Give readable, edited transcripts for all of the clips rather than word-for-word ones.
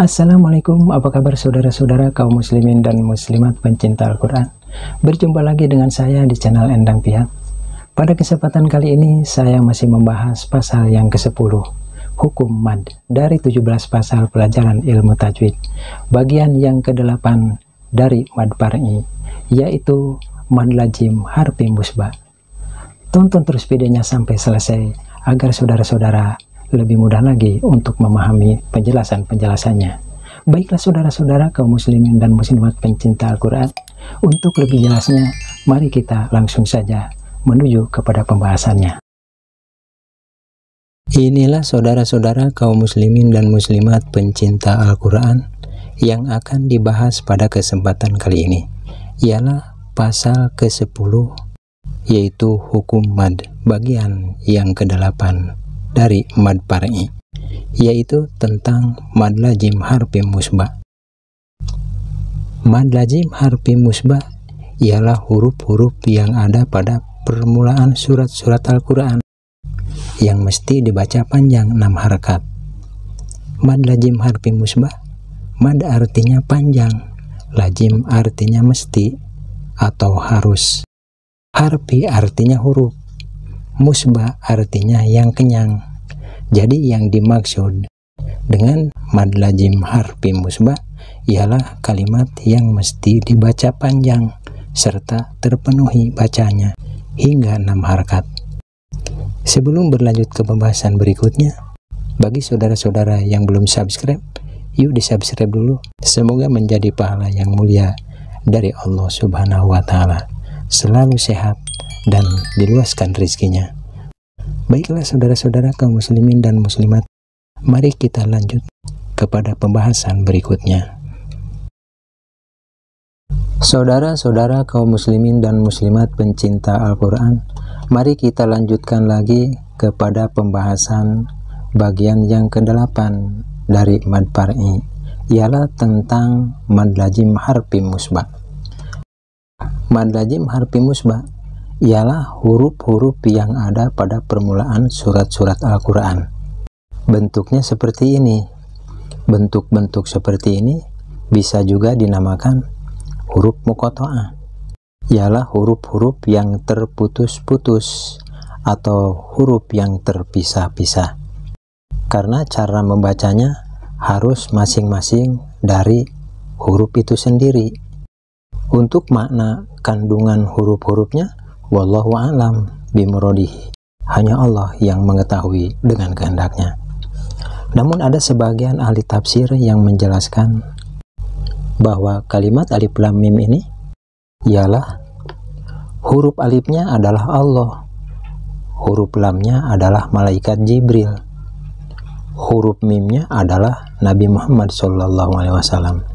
Assalamualaikum, apa kabar saudara-saudara kaum muslimin dan muslimat pencinta Al-Quran. Berjumpa lagi dengan saya di channel Endang Pihak. Pada kesempatan kali ini saya masih membahas pasal yang ke-10, hukum mad dari 17 pasal pelajaran ilmu tajwid, bagian yang ke-8 dari mad par'i, yaitu mad lazim harfi musbah. Tonton terus videonya sampai selesai agar saudara-saudara lebih mudah lagi untuk memahami penjelasan-penjelasannya. Baiklah saudara-saudara kaum muslimin dan muslimat pencinta Al-Quran, untuk lebih jelasnya mari kita langsung saja menuju kepada pembahasannya. Inilah saudara-saudara kaum muslimin dan muslimat pencinta Al-Quran yang akan dibahas pada kesempatan kali ini, ialah pasal ke-10, yaitu hukum mad bagian yang ke-8 dari mad par'i, yaitu tentang mad lazim harfi musbah. Mad lazim harfi musbah ialah huruf-huruf yang ada pada permulaan surat-surat Al-Quran yang mesti dibaca panjang 6 harakat. Mad lazim harfi musbah, mad artinya panjang, lazim artinya mesti atau harus, harfi artinya huruf, musbah artinya yang kenyang. Jadi yang dimaksud dengan mad lazim harfi musbah ialah kalimat yang mesti dibaca panjang serta terpenuhi bacanya hingga 6 harakat. Sebelum berlanjut ke pembahasan berikutnya, bagi saudara-saudara yang belum subscribe, yuk di subscribe dulu. Semoga menjadi pahala yang mulia dari Allah Subhanahu wa Ta'ala. Selalu sehat dan diluaskan rezekinya. Baiklah saudara-saudara kaum muslimin dan muslimat, mari kita lanjut kepada pembahasan berikutnya. Saudara-saudara kaum muslimin dan muslimat pencinta Al-Quran, mari kita lanjutkan lagi kepada pembahasan bagian yang ke-8 dari mad par'i, ialah tentang mad lazim harfi musbah. Mad lazim harfi musbah ialah huruf-huruf yang ada pada permulaan surat-surat Al-Quran. Bentuknya seperti ini. Bentuk-bentuk seperti ini bisa juga dinamakan huruf muqatta'ah, ialah huruf-huruf yang terputus-putus atau huruf yang terpisah-pisah, karena cara membacanya harus masing-masing dari huruf itu sendiri. Untuk makna kandungan huruf-hurufnya, wallahu a'lam bimuradihi, hanya Allah yang mengetahui dengan kehendaknya. Namun ada sebagian ahli tafsir yang menjelaskan bahwa kalimat alif lam mim ini ialah huruf alifnya adalah Allah, huruf lamnya adalah malaikat Jibril, huruf mimnya adalah Nabi Muhammad SAW.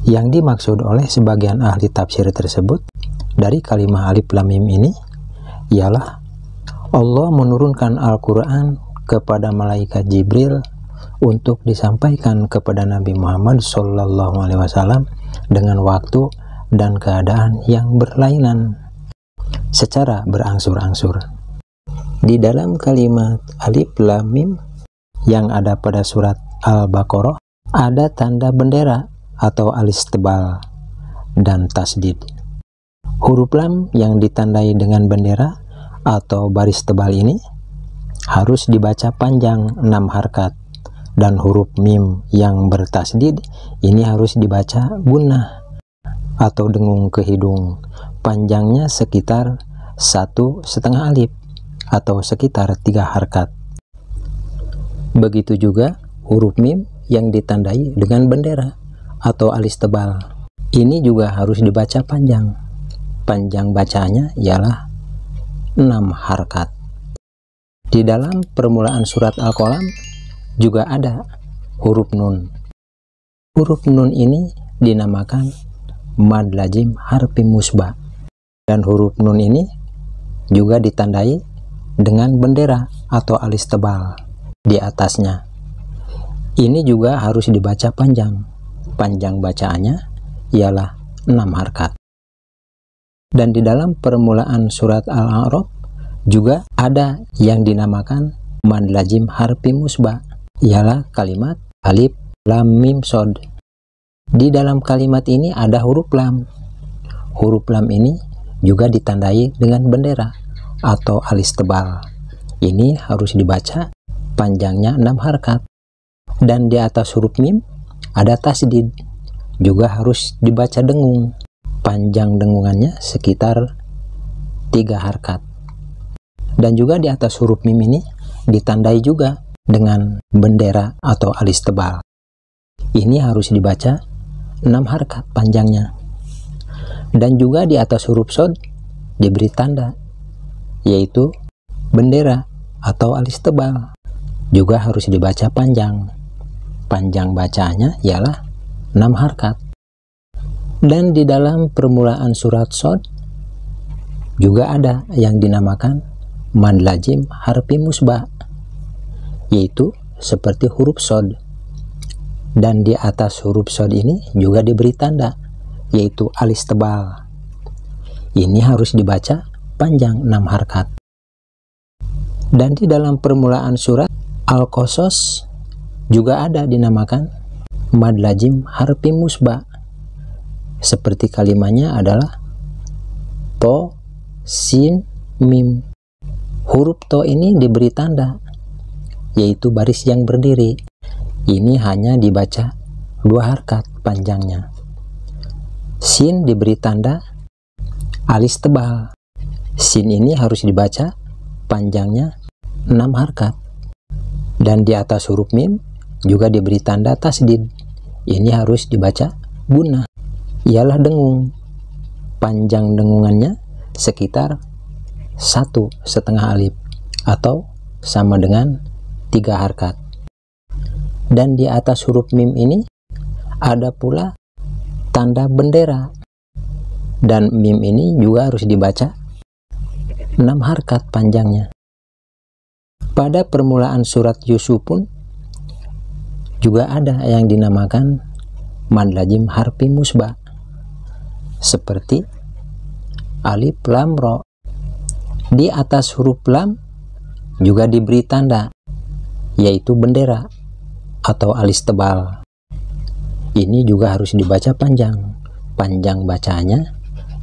Yang dimaksud oleh sebagian ahli tafsir tersebut dari kalimat alif lam mim ini ialah Allah menurunkan Al-Quran kepada malaikat Jibril untuk disampaikan kepada Nabi Muhammad SAW dengan waktu dan keadaan yang berlainan secara berangsur-angsur. Di dalam kalimat alif lam mim yang ada pada surat Al-Baqarah ada tanda bendera atau alis tebal dan tasdid. Huruf lam yang ditandai dengan bendera atau baris tebal ini harus dibaca panjang 6 harakat, dan huruf mim yang bertasdid ini harus dibaca gunnah atau dengung ke hidung, panjangnya sekitar 1,5 alif atau sekitar 3 harakat. Begitu juga huruf mim yang ditandai dengan bendera atau alis tebal, ini juga harus dibaca panjang. Panjang bacanya ialah 6 harakat. Di dalam permulaan surat Al-Qalam juga ada huruf nun. Huruf nun ini dinamakan mad lazim harfi musbah, dan huruf nun ini juga ditandai dengan bendera atau alis tebal di atasnya. Ini juga harus dibaca panjang. Panjang bacaannya ialah 6 harakat. Dan di dalam permulaan surat Al-A'raf juga ada yang dinamakan mad lazim harfi musbah, ialah kalimat alif lam mim sod. Di dalam kalimat ini ada huruf lam. Huruf lam ini juga ditandai dengan bendera atau alis tebal. Ini harus dibaca panjangnya 6 harkat. Dan di atas huruf mim ada tasdid, juga harus dibaca dengung. Panjang dengungannya sekitar 3 harkat. Dan juga di atas huruf mim ini ditandai juga dengan bendera atau alis tebal. Ini harus dibaca 6 harkat panjangnya. Dan juga di atas huruf sod diberi tanda, yaitu bendera atau alis tebal, juga harus dibaca panjang. Panjang bacaannya ialah 6 harkat. Dan di dalam permulaan surat sod juga ada yang dinamakan mad lazim harfi musbah, yaitu seperti huruf sod. Dan di atas huruf sod ini juga diberi tanda, yaitu alis tebal. Ini harus dibaca panjang 6 harkat. Dan di dalam permulaan surat Al-Qasas juga ada dinamakan mad lazim harfi musbah, seperti kalimatnya adalah to, sin, mim. Huruf to ini diberi tanda, yaitu baris yang berdiri. Ini hanya dibaca 2 harkat panjangnya. Sin diberi tanda alis tebal. Sin ini harus dibaca panjangnya 6 harkat. Dan di atas huruf mim juga diberi tanda tasdid. Ini harus dibaca gunnah, ialah dengung. Panjang dengungannya sekitar 1,5 alif atau sama dengan 3 harkat. Dan di atas huruf mim ini ada pula tanda bendera, dan mim ini juga harus dibaca 6 harkat panjangnya. Pada permulaan surat Yusuf pun juga ada yang dinamakan mad lazim harfi musbah, seperti alif lam ro. Di atas huruf lam juga diberi tanda, yaitu bendera atau alis tebal. Ini juga harus dibaca panjang. Panjang bacaannya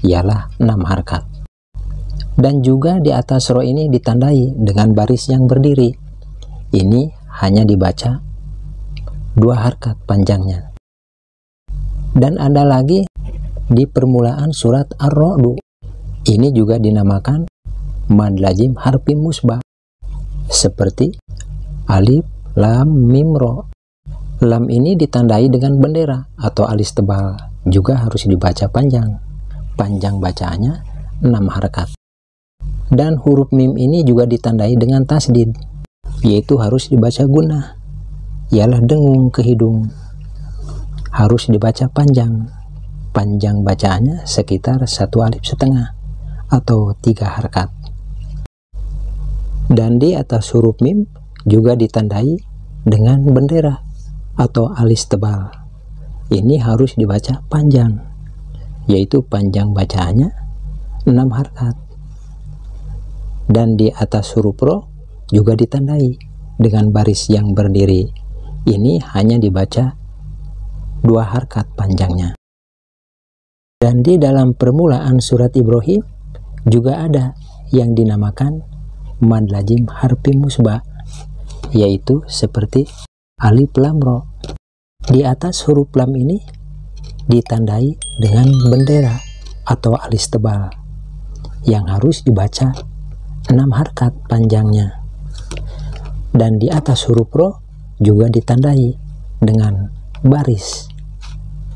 ialah 6 harkat. Dan juga di atas ro ini ditandai dengan baris yang berdiri. Ini hanya dibaca 2 harkat panjangnya. Dan ada lagi di permulaan surat Ar-Ra'd. Ini juga dinamakan mad lazim harfi musbah, seperti alif lam mim ro. Lam ini ditandai dengan bendera atau alis tebal, juga harus dibaca panjang. Panjang bacaannya 6 harkat. Dan huruf mim ini juga ditandai dengan tasdid, yaitu harus dibaca gunnah, ialah dengung ke hidung. Harus dibaca panjang. Panjang bacaannya sekitar 1,5 alif atau 3 harkat. Dan di atas huruf mim juga ditandai dengan bendera atau alis tebal. Ini harus dibaca panjang, yaitu panjang bacaannya 6 harkat. Dan di atas huruf ro juga ditandai dengan baris yang berdiri. Ini hanya dibaca 2 harkat panjangnya. Dan di dalam permulaan surat Ibrahim juga ada yang dinamakan mad lazim harfi musbah, yaitu seperti alif lam ro. Di atas huruf lam ini ditandai dengan bendera atau alis tebal yang harus dibaca 6 harkat panjangnya. Dan di atas huruf ro juga ditandai dengan baris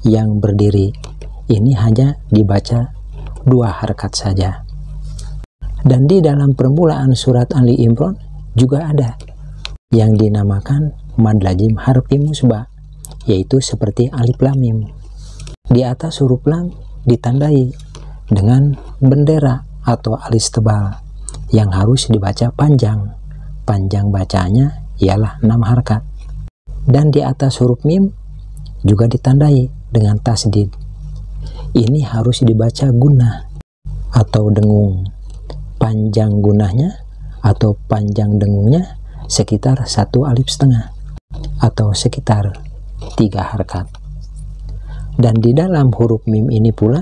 yang berdiri. Ini hanya dibaca 2 harkat saja. Dan di dalam permulaan surat Ali Imran juga ada yang dinamakan mad lazim harfi musbah, yaitu seperti alif lam mim. Di atas huruf lam ditandai dengan bendera atau alis tebal yang harus dibaca panjang. Panjang bacanya ialah 6 harkat. Dan di atas huruf mim juga ditandai dengan tasdid. Ini harus dibaca gunnah atau dengung. Panjang gunnahnya atau panjang dengungnya sekitar 1,5 alif atau sekitar 3 harkat. Dan di dalam huruf mim ini pula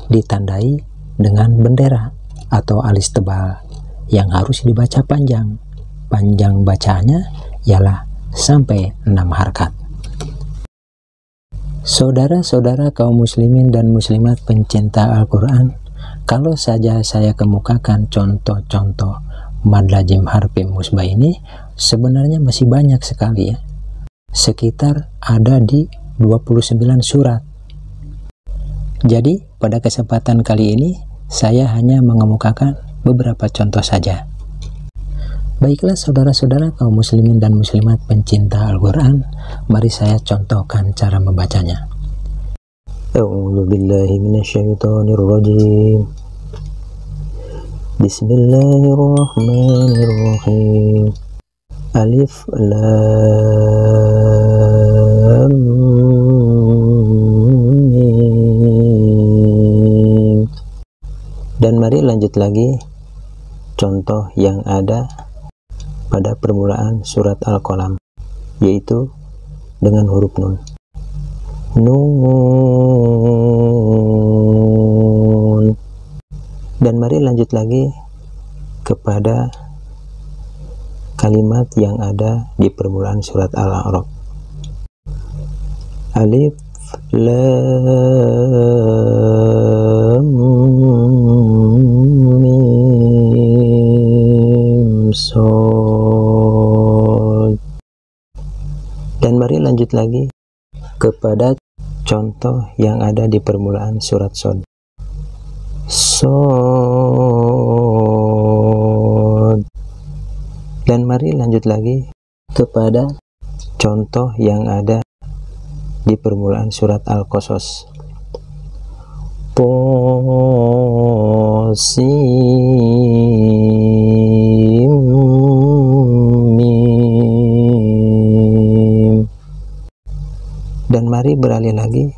ditandai dengan bendera atau alis tebal yang harus dibaca panjang. Panjang bacaannya ialah sampai 6 harkat. Saudara-saudara kaum muslimin dan muslimat pencinta Al-Quran, kalau saja saya kemukakan contoh-contoh mad lazim harfi musbah ini, sebenarnya masih banyak sekali ya. Sekitar ada di 29 surat. Jadi pada kesempatan kali ini saya hanya mengemukakan beberapa contoh saja. Baiklah saudara-saudara kaum muslimin dan muslimat pencinta Al-Quran, mari saya contohkan cara membacanya. A'udzu billahi minasyaitonir rajim. Bismillahirrahmanirrahim. Alif lam mim. Dan mari lanjut lagi contoh yang ada pada permulaan surat Al-Qalam, yaitu dengan huruf nun. Nun. Dan mari lanjut lagi kepada kalimat yang ada di permulaan surat Al-A'raf. Alif lam mim shad. Dan mari lanjut lagi kepada contoh yang ada di permulaan surat Shad. Shad. Dan mari lanjut lagi kepada contoh yang ada di permulaan surat Al-Qasas. Qasim mim. Dan mari beralih lagi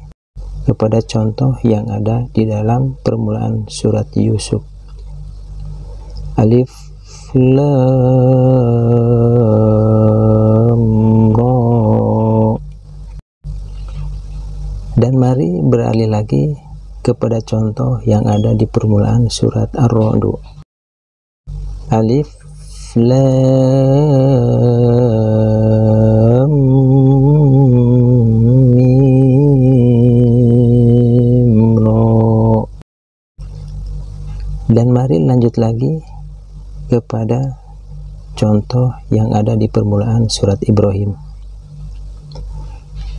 kepada contoh yang ada di dalam permulaan surat Yusuf. Alif lam ra. Dan mari beralih lagi kepada contoh yang ada di permulaan surat Ar-Ra'd. Alif lam mim ra. Dan mari lanjut lagi kepada contoh yang ada di permulaan surat Ibrahim.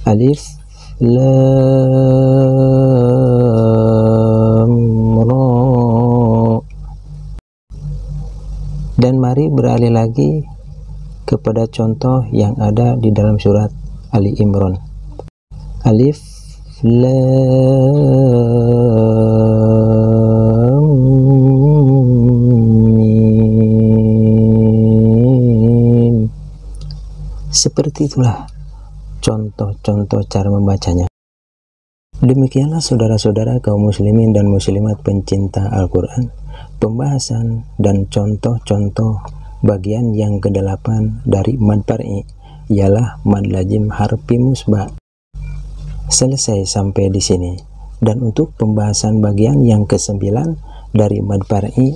Alif lam ra. Dan mari beralih lagi kepada contoh yang ada di dalam surat Ali Imran. Alif lam mim. Seperti itulah contoh-contoh cara membacanya. Demikianlah saudara-saudara kaum muslimin dan muslimat pencinta Al-Quran, pembahasan dan contoh-contoh bagian yang ke-8 dari mad far'i, ialah mad lazim harfi musbah. Selesai sampai di sini. Dan untuk pembahasan bagian yang ke-9 dari mad far'i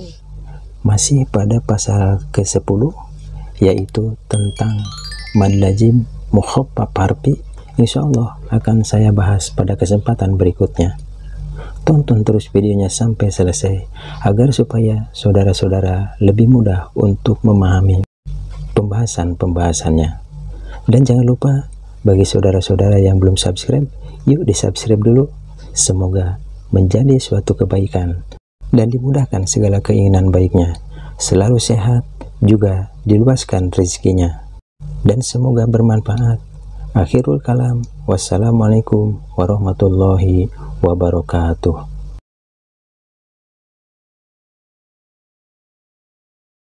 masih pada pasal ke-10, yaitu tentang mad lazim mukhaffaf harfi. Insyaallah akan saya bahas pada kesempatan berikutnya. Tonton terus videonya sampai selesai agar supaya saudara-saudara lebih mudah untuk memahami pembahasan-pembahasannya. Dan jangan lupa bagi saudara-saudara yang belum subscribe, yuk di subscribe dulu. Semoga menjadi suatu kebaikan dan dimudahkan segala keinginan baiknya. Selalu sehat, juga diluaskan rezekinya. Dan semoga bermanfaat. Akhirul kalam. Wassalamualaikum warahmatullahi wabarakatuh.